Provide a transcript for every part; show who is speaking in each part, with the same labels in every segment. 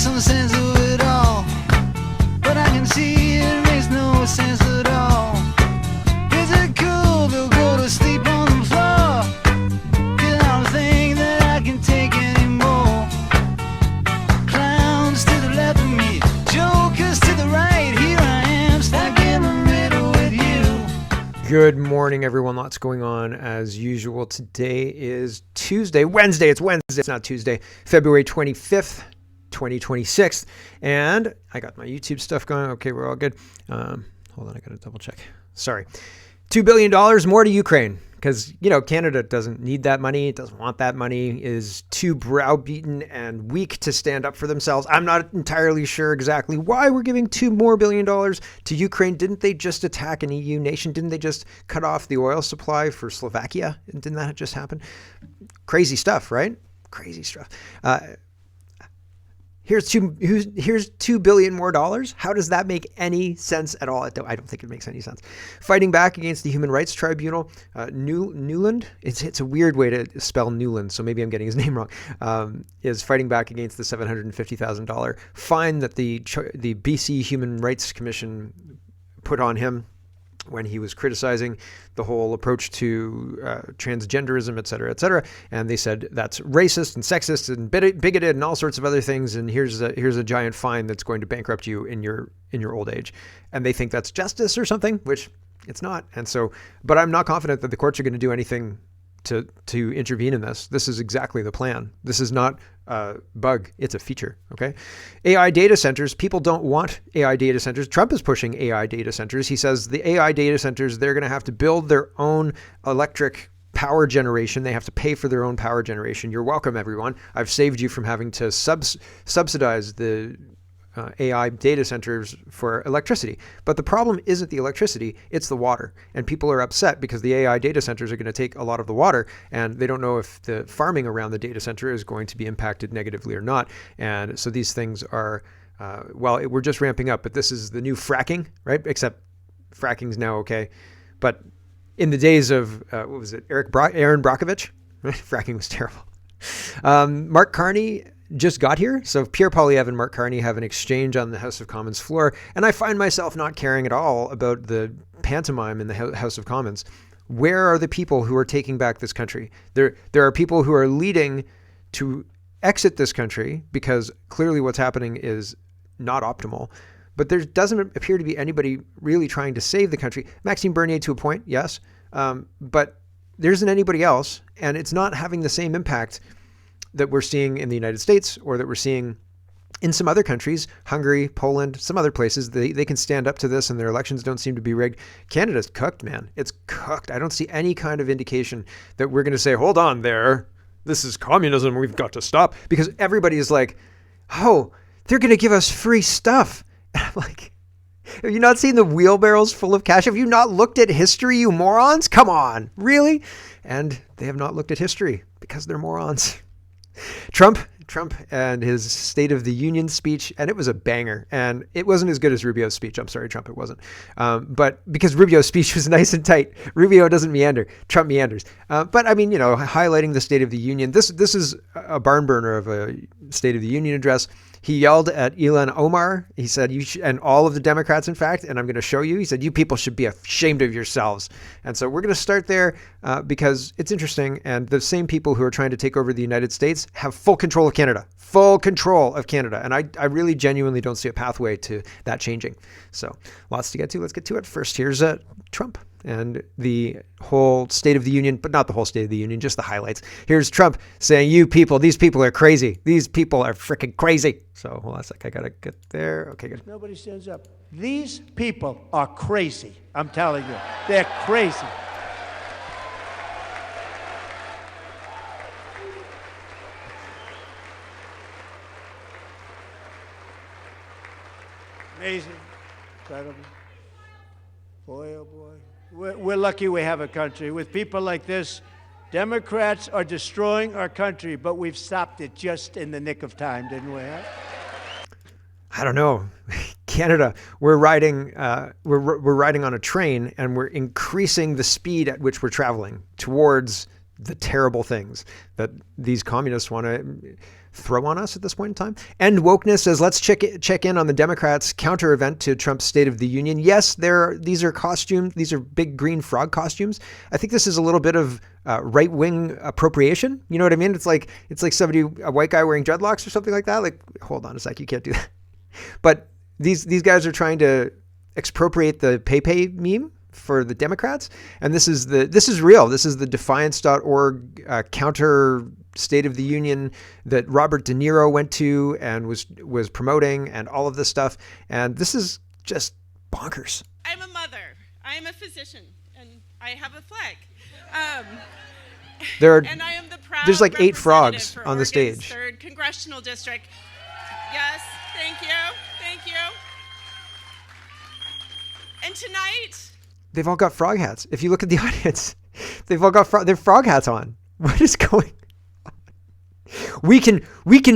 Speaker 1: some sense of it all, but I can see it makes no sense at all. Is it cool to go to sleep on the floor? 'Cause I don't think that I can take anymore. Clowns to the left of me, jokers to the right. Here I am, stuck in the middle with you.
Speaker 2: Good morning, everyone. Lots going on as usual. Today is Wednesday. It's Wednesday. It's not Tuesday. February 25th, 2026. And I got my YouTube stuff going. Okay, we're all good. Hold on, I got to double check. Sorry. $2 billion more to Ukraine. Because, Canada doesn't need that money. It doesn't want that money, is too browbeaten and weak to stand up for themselves. I'm not entirely sure exactly why we're giving $2 billion more to Ukraine. Didn't they just attack an EU nation? Didn't they just cut off the oil supply for Slovakia? Didn't that just happen? Crazy stuff, right? Crazy stuff. Here's $2 billion more. How does that make any sense at all? I don't think it makes any sense. Fighting back against the Human Rights Tribunal, Newland. It's a weird way to spell Newland, so maybe I'm getting his name wrong. Is fighting back against the $750,000 fine that the BC Human Rights Commission put on him when he was criticizing the whole approach to transgenderism, et cetera, and they said that's racist and sexist and bigoted and all sorts of other things. And here's a giant fine that's going to bankrupt you in your old age, and they think that's justice or something, which it's not. And so, but I'm not confident that the courts are going to do anything to intervene in this. This is exactly the plan. This is not a bug, it's a feature. Okay. AI data centers. People don't want AI data centers. Trump is pushing AI data centers. He says the AI data centers, they're going to have to build their own electric power generation. They have to pay for their own power generation. You're welcome, everyone. I've saved you from having to subsidize the AI data centers for electricity. But the problem isn't the electricity, it's the water. And people are upset because the AI data centers are going to take a lot of the water, and they don't know if the farming around the data center is going to be impacted negatively or not. And so these things are, we're just ramping up, but this is the new fracking, right? Except fracking's now okay. But in the days of, what was it, Aaron Brockovich, right? Fracking was terrible. Mark Carney just got here. So Pierre Poilievre and Mark Carney have an exchange on the House of Commons floor. And I find myself not caring at all about the pantomime in the House of Commons. Where are the people who are taking back this country? There are people who are leading to exit this country because clearly what's happening is not optimal. But there doesn't appear to be anybody really trying to save the country. Maxime Bernier to a point, yes. But there isn't anybody else. And it's not having the same impact that we're seeing in the United States or that we're seeing in some other countries, Hungary, Poland, some other places. They can stand up to this and their elections don't seem to be rigged. Canada's cooked, man. It's cooked. I don't see any kind of indication that we're going to say, hold on there, this is communism, we've got to stop. Because everybody is like, oh, they're going to give us free stuff. And I'm like, have you not seen the wheelbarrows full of cash? Have you not looked at history, you morons? Come on, really? And they have not looked at history because they're morons. Trump and his State of the Union speech, and it was a banger, and it wasn't as good as Rubio's speech. I'm sorry, Trump, it wasn't. But because Rubio's speech was nice and tight, Rubio doesn't meander, Trump meanders. But I mean, highlighting the State of the Union, this is a barn burner of a State of the Union address. He yelled at Ilhan Omar. He said, and all of the Democrats, in fact, and I'm going to show you, he said, you people should be ashamed of yourselves. And so we're going to start there because it's interesting. And the same people who are trying to take over the United States have full control of Canada. And I really genuinely don't see a pathway to that changing. So lots to get to. Let's get to it. First, here's Trump and the whole State of the Union, but not the whole State of the Union, just the highlights. Here's Trump saying, these people are crazy. These people are freaking crazy. So hold on a sec. I got to get there. Okay, good.
Speaker 3: Nobody stands up. These people are crazy. I'm telling you, they're crazy. Amazing, incredible. Boy, oh boy. We're lucky we have a country. With people like this, Democrats are destroying our country, but we've stopped it just in the nick of time, didn't we? Huh?
Speaker 2: I don't know. Canada, we're riding on a train, and we're increasing the speed at which we're traveling towards the terrible things that these communists want to throw on us at this point in time. End Wokeness says, let's check in on the Democrats' counter event to Trump's State of the Union. Yes, these are costumes. These are big green frog costumes. I think this is a little bit of right-wing appropriation. You know what I mean? It's like somebody, a white guy wearing dreadlocks or something like that. Like, hold on a sec, you can't do that. But these guys are trying to expropriate the Pepe meme for the Democrats, and this is real. This is the Defiance.org counter State of the Union that Robert De Niro went to and was promoting, and all of this stuff. And this is just bonkers.
Speaker 4: I'm a mother. I'm a physician, and I have a flag. And I am the proud
Speaker 2: there's like 8 frogs
Speaker 4: for
Speaker 2: on the
Speaker 4: Oregon's
Speaker 2: stage.
Speaker 4: 3rd Congressional District. Yes, thank you. And tonight,
Speaker 2: They've all got frog hats. If you look at the audience, they've all got their frog hats on. What is going on? We can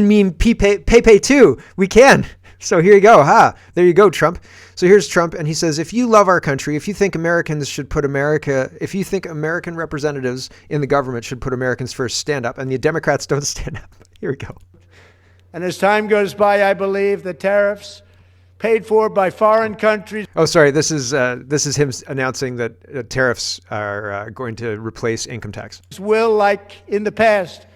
Speaker 2: meme Pepe too. We can. So here you go. There you go, Trump. So here's Trump, and he says, if you love our country, if you think Americans should put if you think American representatives in the government should put Americans first, stand up. And the Democrats don't stand up. Here we go.
Speaker 3: And as time goes by, I believe the tariffs paid for by foreign countries.
Speaker 2: Oh, sorry. This is him announcing that tariffs are going to replace income tax.
Speaker 3: Will, like in the past,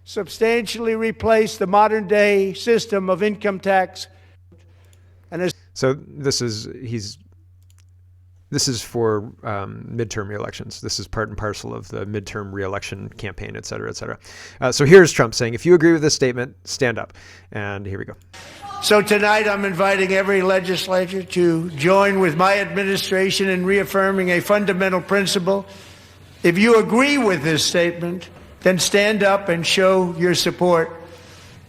Speaker 3: substantially replace the modern day system of income tax. And
Speaker 2: so this is for midterm re-elections. This is part and parcel of the midterm re-election campaign, et cetera, et cetera. So here's Trump saying, if you agree with this statement, stand up. And here we go.
Speaker 3: So tonight I'm inviting every legislator to join with my administration in reaffirming a fundamental principle. If you agree with this statement, then stand up and show your support.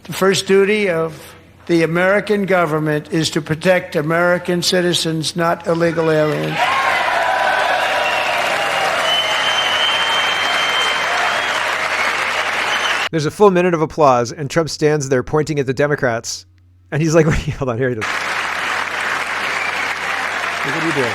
Speaker 3: The first duty of the American government is to protect American citizens, not illegal aliens.
Speaker 2: There's a full minute of applause, and Trump stands there pointing at the Democrats. And he's like, wait, hold on, here he does. What are you doing?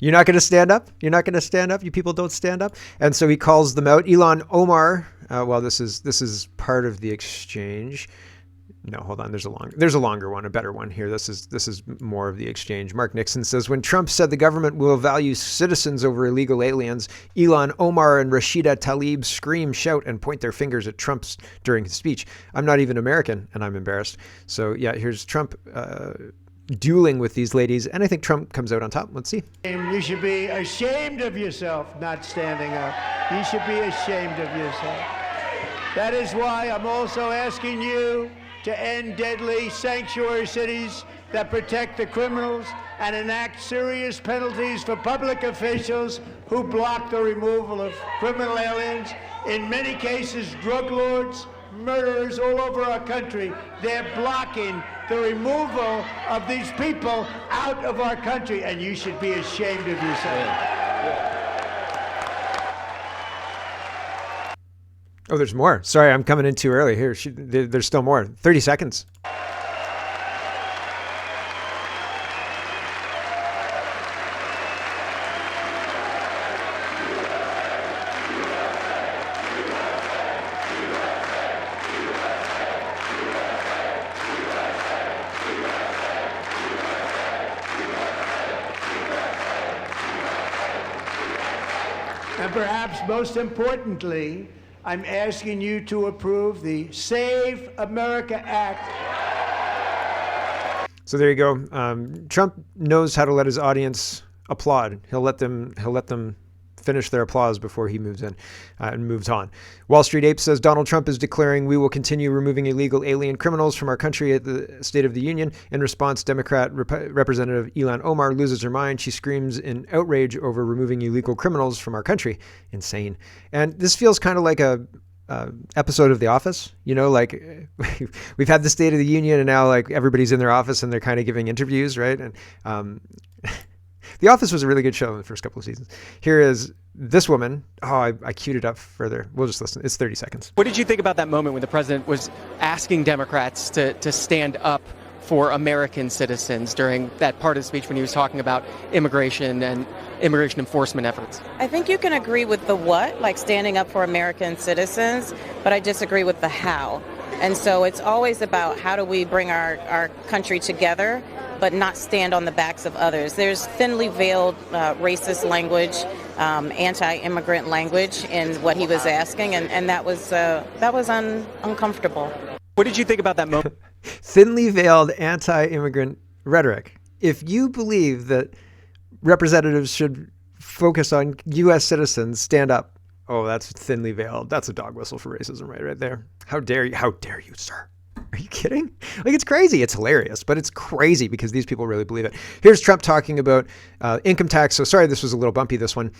Speaker 2: You're not going to stand up? You're not going to stand up? You people don't stand up? And so he calls them out. Ilhan Omar, this is part of the exchange. No, hold on. There's a longer one, a better one here. This is more of the exchange. Mark Nixon says, when Trump said the government will value citizens over illegal aliens, Ilhan Omar and Rashida Tlaib scream, shout, and point their fingers at Trump during his speech. I'm not even American, and I'm embarrassed. So yeah, here's Trump dueling with these ladies, and I think Trump comes out on top. Let's see.
Speaker 3: You should be ashamed of yourself not standing up. You should be ashamed of yourself. That is why I'm also asking you to end deadly sanctuary cities that protect the criminals and enact serious penalties for public officials who block the removal of criminal aliens. In many cases, drug lords, murderers all over our country, they're blocking the removal of these people out of our country, and you should be ashamed of yourself.
Speaker 2: Oh, there's more. Sorry, I'm coming in too early. Here, there's still more. 30 seconds.
Speaker 3: And perhaps most importantly, I'm asking you to approve the Save America Act.
Speaker 2: So there you go. Trump knows how to let his audience applaud. He'll let them finish their applause before he moves in and moves on. Wall Street Ape says Donald Trump is declaring we will continue removing illegal alien criminals from our country at the State of the Union. In response, Democrat Representative Ilhan Omar loses her mind. She screams in outrage over removing illegal criminals from our country. Insane. And this feels kind of like a episode of The Office, you know, like we've had the State of the Union and now like everybody's in their office and they're kind of giving interviews, right? And The Office was a really good show in the first couple of seasons. Here is this woman. Oh, I queued it up further. We'll just listen. It's 30 seconds.
Speaker 5: What did you think about that moment when the president was asking Democrats to stand up for American citizens during that part of the speech when he was talking about immigration and immigration enforcement efforts?
Speaker 6: I think you can agree with the what, like standing up for American citizens, but I disagree with the how. And so it's always about how do we bring our country together, but not stand on the backs of others. There's thinly veiled racist language, anti-immigrant language in what he was asking, and that was uncomfortable.
Speaker 5: What did you think about that moment?
Speaker 2: Thinly veiled anti-immigrant rhetoric. If you believe that representatives should focus on U.S. citizens, stand up. Oh, that's thinly veiled. That's a dog whistle for racism right there. How dare you? How dare you, sir? Are you kidding? Like, it's crazy. It's hilarious, but it's crazy because these people really believe it. Here's Trump talking about income tax. So sorry, this was a little bumpy, this one,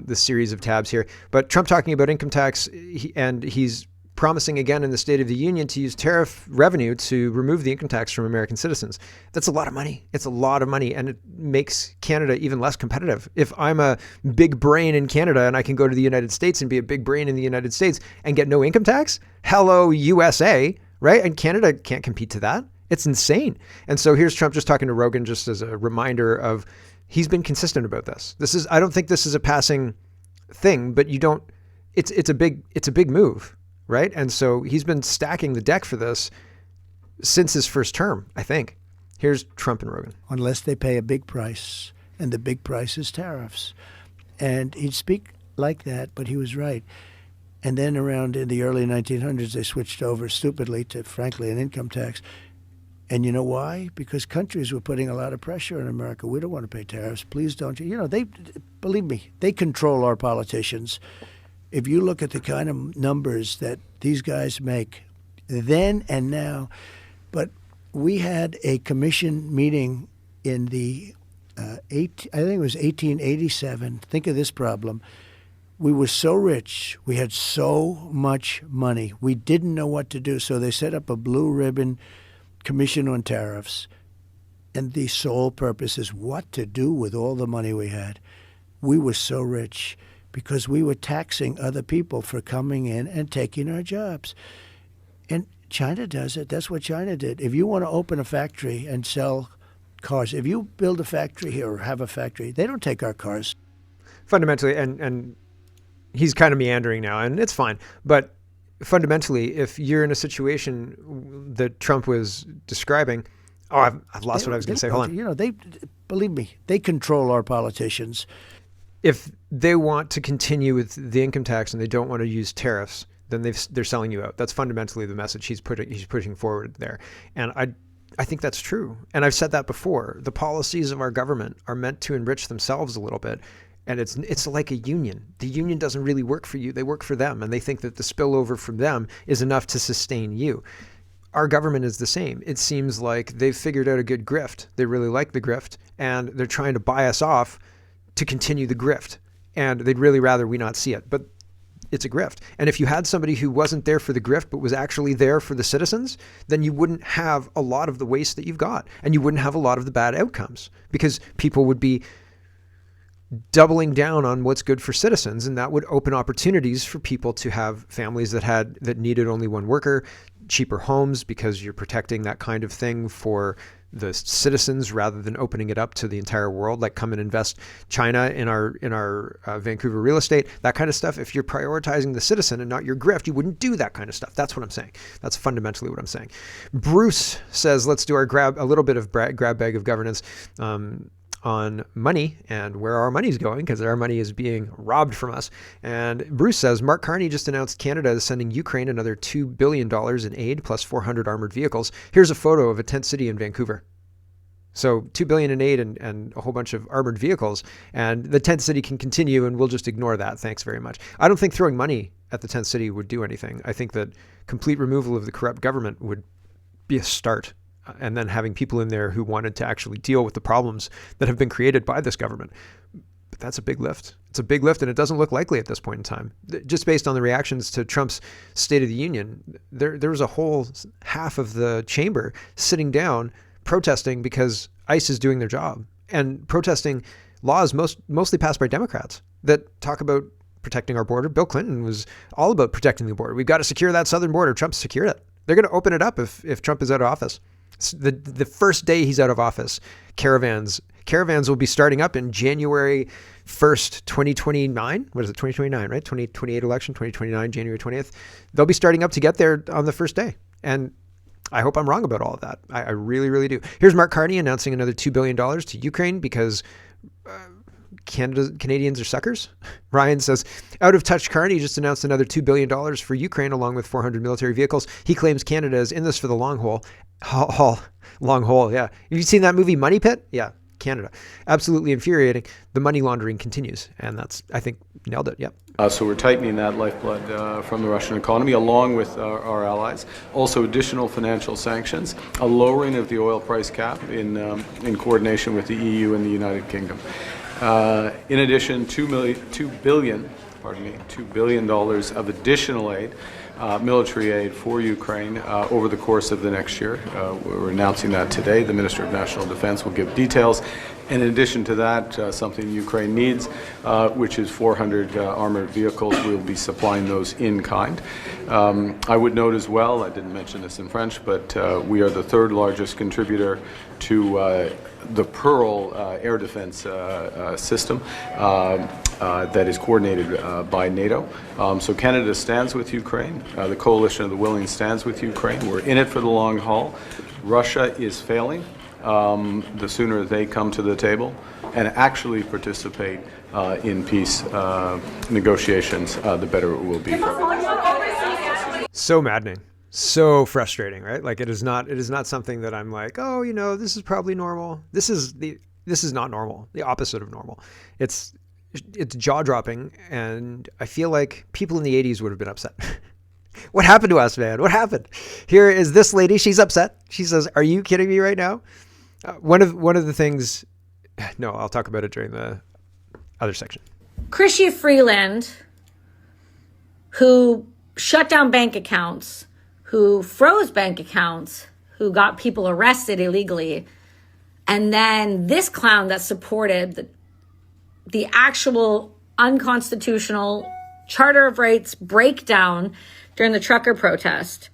Speaker 2: this series of tabs here. But Trump talking about income tax, and he's promising again in the State of the Union to use tariff revenue to remove the income tax from American citizens. That's a lot of money. It's a lot of money, and it makes Canada even less competitive. If I'm a big brain in Canada and I can go to the United States and be a big brain in the United States and get no income tax, hello USA, right? And Canada can't compete to that. It's insane. And so here's Trump just talking to Rogan just as a reminder of he's been consistent about this. I don't think this is a passing thing, but it's a big move. Right. And so he's been stacking the deck for this since his first term, I think. Here's Trump and Rogan.
Speaker 7: Unless they pay a big price, and the big price is tariffs. And he'd speak like that, but he was right. And then around in the early 1900s, they switched over stupidly to, frankly, an income tax. And you know why? Because countries were putting a lot of pressure on America. We don't want to pay tariffs. Please don't. Believe me, they control our politicians. If you look at the kind of numbers that these guys make then and now, but we had a commission meeting in the, I think it was 1887. Think of this problem. We were so rich. We had so much money. We didn't know what to do. So they set up a blue ribbon commission on tariffs. And the sole purpose is what to do with all the money we had. We were so rich because we were taxing other people for coming in and taking our jobs. And China does it. That's what China did. If you want to open a factory and sell cars, if you build a factory here or have a factory, they don't take our cars.
Speaker 2: Fundamentally, and he's kind of meandering now, and it's fine. But fundamentally, if you're in a situation that Trump was describing, I've lost what I was going to say. Hold on.
Speaker 7: Believe me, they control our politicians.
Speaker 2: If they want to continue with the income tax and they don't want to use tariffs, then they're selling you out. That's fundamentally the message he's pushing forward there. And I think that's true. And I've said that before. The policies of our government are meant to enrich themselves a little bit. And it's like a union. The union doesn't really work for you. They work for them. And they think that the spillover from them is enough to sustain you. Our government is the same. It seems like they've figured out a good grift. They really like the grift. And they're trying to buy us off to continue the grift. And they'd really rather we not see it. But it's a grift. And if you had somebody who wasn't there for the grift, but was actually there for the citizens, then you wouldn't have a lot of the waste that you've got. And you wouldn't have a lot of the bad outcomes because people would be doubling down on what's good for citizens. And that would open opportunities for people to have families that needed only one worker, cheaper homes because you're protecting that kind of thing for the citizens rather than opening it up to the entire world, like come and invest China in our Vancouver real estate, that kind of stuff. If you're prioritizing the citizen and not your grift, you wouldn't do that kind of stuff. That's what I'm saying. That's fundamentally what I'm saying. Bruce says, let's do a little bit of grab bag of governance on money and where our money is going, because our money is being robbed from us. And Bruce says, Mark Carney just announced Canada is sending Ukraine another $2 billion in aid plus 400 armored vehicles. Here's a photo of a tent city in Vancouver. So $2 billion in aid and a whole bunch of armored vehicles. And the tent city can continue, and we'll just ignore that. Thanks very much. I don't think throwing money at the tent city would do anything. I think that complete removal of the corrupt government would be a start. And then having people in there who wanted to actually deal with the problems that have been created by this government. But that's a big lift. It's a big lift, and it doesn't look likely at this point in time. Just based on the reactions to Trump's State of the Union, there was a whole half of the chamber sitting down protesting because ICE is doing their job and protesting laws mostly passed by Democrats that talk about protecting our border. Bill Clinton was all about protecting the border. We've got to secure that southern border. Trump secured it. They're going to open it up if Trump is out of office. The first day he's out of office, caravans will be starting up in January 1st, 2029. What is it? 2029, right? 2028 election, 2029, January 20th. They'll be starting up to get there on the first day. And I hope I'm wrong about all of that. I really, really do. Here's Mark Carney announcing another $2 billion to Ukraine because Canadians are suckers. Ryan says, out of touch, Carney just announced another $2 billion for Ukraine along with 400 military vehicles. He claims Canada is in this for the long haul. Long haul, yeah. Have you seen that movie Money Pit? Yeah, Canada. Absolutely infuriating. The money laundering continues. And that's, I think, nailed it. Yep.
Speaker 8: So we're tightening that lifeblood from the Russian economy, along with our allies. Also, additional financial sanctions, a lowering of the oil price cap in coordination with the EU and the United Kingdom. In addition, $2 billion of additional aid, military aid for Ukraine over the course of the next year. We're announcing that today. The Minister of National Defense will give details. In addition to that, something Ukraine needs, which is 400 armored vehicles. We'll be supplying those in kind. I would note as well, I didn't mention this in French, but we are the third largest contributor to the Pearl air defense system that is coordinated by NATO. So Canada stands with Ukraine. The Coalition of the Willing stands with Ukraine. We're in it for the long haul. Russia is failing. The sooner they come to the table and actually participate in peace negotiations, the better it will be for everyone.
Speaker 2: So maddening. So frustrating, right? Like it is not something that I'm like, oh, this is probably normal. This is not normal. The opposite of normal. It's jaw-dropping, and I feel like people in the 80s would have been upset. What happened to us, man? What happened? Here is this lady. She's upset. She says, "Are you kidding me right now?" One of the things. No, I'll talk about it during the other section.
Speaker 9: Chrystia Freeland, who shut down bank accounts, who froze bank accounts, who got people arrested illegally, and then this clown that supported the actual unconstitutional Charter of Rights breakdown during the trucker protest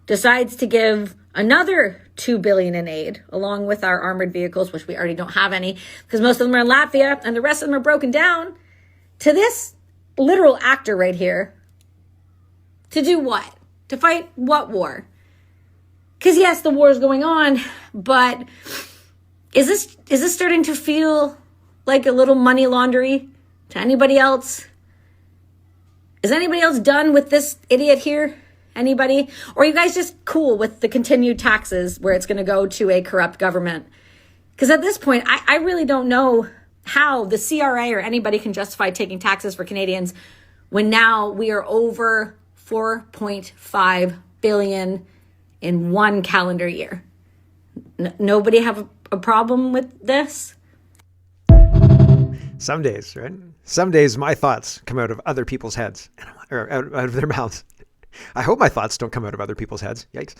Speaker 9: decides to give another $2 billion in aid, along with our armored vehicles, which we already don't have any, because most of them are in Latvia and the rest of them are broken down, to this literal actor right here. To do what? To fight what war? Because yes, the war is going on, but is this starting to feel like a little money laundery to anybody else? Is anybody else done with this idiot here? Anybody? Or are you guys just cool with the continued taxes where it's going to go to a corrupt government? Because at this point, I really don't know how the CRA or anybody can justify taking taxes for Canadians when now we are over $4.5 billion in one calendar year. Nobody have a problem with this?
Speaker 2: Some days, right? Some days my thoughts come out of other people's heads, or out of their mouths. I hope my thoughts don't come out of other people's heads. Yikes.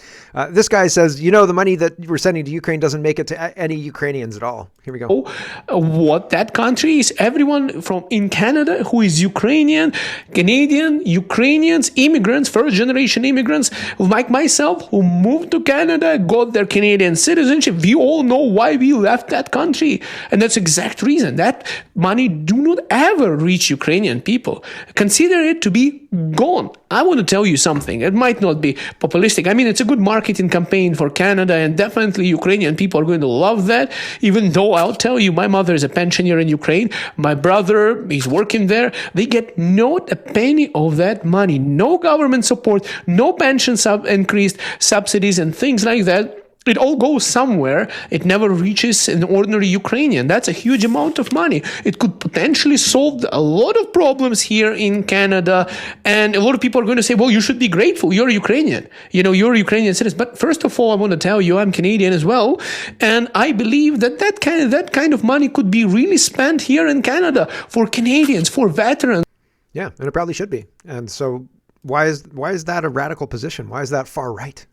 Speaker 2: This guy says, the money that we're sending to Ukraine doesn't make it to any Ukrainians at all. Here we go.
Speaker 10: What that country is, everyone from in Canada who is Ukrainian, Canadian, Ukrainians, immigrants, first generation immigrants, like myself, who moved to Canada, got their Canadian citizenship. We all know why we left that country. And that's the exact reason. That money do not ever reach Ukrainian people. Consider it to be gone. I want to tell you something. It might not be populistic. I mean, it's a good marketing campaign for Canada, and definitely Ukrainian people are going to love that, even though I'll tell you, my mother is a pensioner in Ukraine. My brother, he's working there. They get not a penny of that money. No government support, no pension increased subsidies and things like that. It all goes somewhere. It never reaches an ordinary Ukrainian. That's a huge amount of money. It could potentially solve a lot of problems here in Canada. And a lot of people are going to say, well, you should be grateful. You're Ukrainian. You're a Ukrainian citizen. But first of all, I want to tell you, I'm Canadian as well. And I believe that kind of money could be really spent here in Canada for Canadians, for veterans.
Speaker 2: Yeah, and it probably should be. And so why is that a radical position? Why is that far right?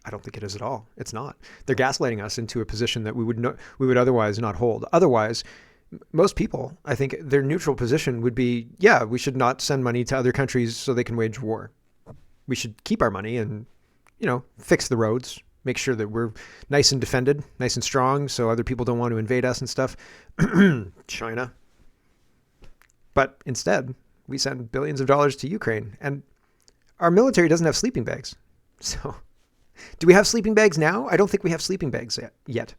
Speaker 2: I don't think it is at all. It's not. They're gaslighting us into a position that we would otherwise not hold. Otherwise, most people, I think their neutral position would be, yeah, we should not send money to other countries so they can wage war. We should keep our money and, fix the roads, make sure that we're nice and defended, nice and strong, so other people don't want to invade us and stuff. China. But instead, we send billions of dollars to Ukraine, and our military doesn't have sleeping bags. So, do we have sleeping bags now? I don't think we have sleeping bags yet.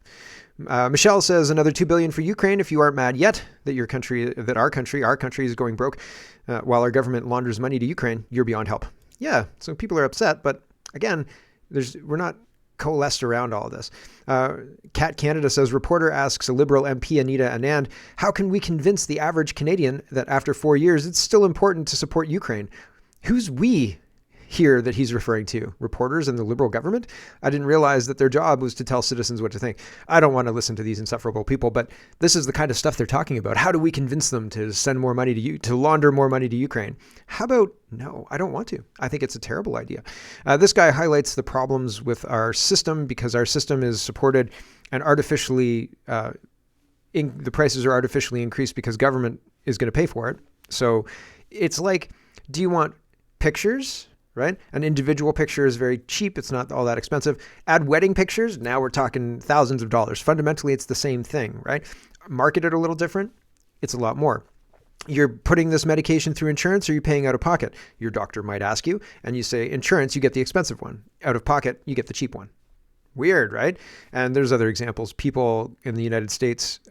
Speaker 2: Michelle says another $2 billion for Ukraine. If you aren't mad yet that our country is going broke while our government launders money to Ukraine, you're beyond help. Yeah, so people are upset, but again, we're not coalesced around all of this. Cat Canada says, reporter asks a Liberal MP, Anita Anand, how can we convince the average Canadian that after 4 years, it's still important to support Ukraine? Who's we here that he's referring to? Reporters in the Liberal government? I didn't realize that their job was to tell citizens what to think. I don't want to listen to these insufferable people, but this is the kind of stuff they're talking about. How do we convince them to send more money to launder more money to Ukraine? How about, no, I don't want to. I think it's a terrible idea. This guy highlights the problems with our system because our system is supported and artificially, the prices are artificially increased because government is going to pay for it. So it's like, do you want pictures? Right? An individual picture is very cheap. It's not all that expensive. Add wedding pictures. Now we're talking thousands of dollars. Fundamentally, it's the same thing, right? Market it a little different. It's a lot more. You're putting this medication through insurance or are you paying out of pocket? Your doctor might ask you and you say insurance, you get the expensive one. Out of pocket, you get the cheap one. Weird, right? And there's other examples. People in the United States